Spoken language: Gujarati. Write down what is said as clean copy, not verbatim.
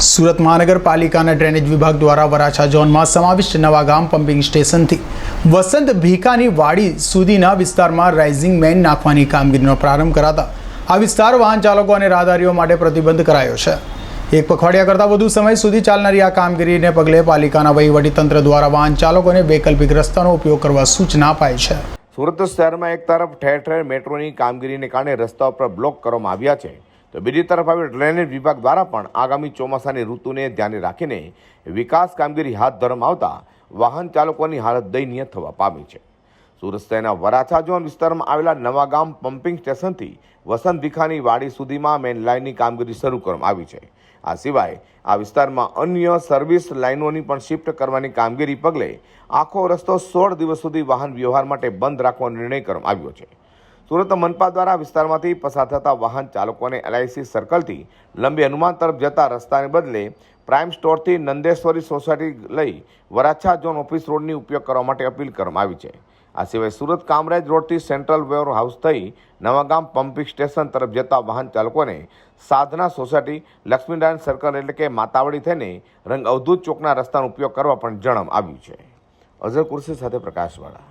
સુરત મહાનગરપાલિકાના ડ્રેનેજ વિભાગ દ્વારા વરાછા ઝોનમાં સમાવિષ્ટ નવાગામ પમ્પિંગ સ્ટેશનથી વસંત ભીખાની વાડી સુધીના વિસ્તારમાં રાઇઝિંગ મેન નાખવાની કામગીરીનો પ્રારંભ કરાતા આ વિસ્તાર વાહન ચાલકો અને રાહદારીઓ માટે પ્રતિબંધ કરાયો છે। એક પખવાડિયા કરતાં વધુ સમય સુધી ચાલનારી આ કામગીરીને પગલે પાલિકાના વહીવટીતંત્ર દ્વારા વાહન ચાલકોને વૈકલ્પિક રસ્તાનો ઉપયોગ કરવા સૂચના અપાઈ છે। સુરત શહેરમાં એક તરફ ઠેર ઠેર મેટ્રોની કામગીરીને કારણે રસ્તા પર બ્લોક કરવામાં આવ્યા છે, તો બીજી તરફ હવે ડ્રેનેજ વિભાગ દ્વારા પણ આગામી ચોમાસાની ઋતુને ધ્યાને રાખીને વિકાસ કામગીરી હાથ ધરવામાં આવતા વાહન ચાલકોની હાલત દયનીય થવા પામી છે। સુરત શહેરના વરાછા ઝોન વિસ્તારમાં આવેલા નવાગામ પમ્પિંગ સ્ટેશનથી વસંત ભીખાની વાડી સુધીમાં મેન લાઇનની કામગીરી શરૂ કરવામાં આવી છે। આ સિવાય આ વિસ્તારમાં અન્ય સર્વિસ લાઇનોની પણ શિફ્ટ કરવાની કામગીરી પગલે આખો રસ્તો 16 દિવસ સુધી વાહન વ્યવહાર માટે બંધ રાખવાનો નિર્ણય કરવામાં આવ્યો છે। સુરત મનપા દ્વારા વિસ્તારમાંથી પસાર થતા વાહન ચાલકોને LIC સર્કલથી લંબી હનુમાન તરફ જતા રસ્તાને બદલે પ્રાઇમ સ્ટોરથી નંદેશ્વરી સોસાયટી લઈ વરાછા ઝોન ઓફિસ રોડની ઉપયોગ કરવા માટે અપીલ કરવામાં આવી છે। આ સિવાય સુરત કામરેજ રોડથી સેન્ટ્રલ વેર હાઉસ થઈ નવાગામ પમ્પિંગ સ્ટેશન તરફ જતા વાહન ચાલકોને સાધના સોસાયટી, લક્ષ્મીનારાયણ સર્કલ એટલે કે માતાવડી થઈને રંગ અવધૂત ચોકના રસ્તાનો ઉપયોગ કરવા પણ જણાવવામાં આવ્યું છે। અઝર કુર્સી સાથે પ્રકાશવાળા।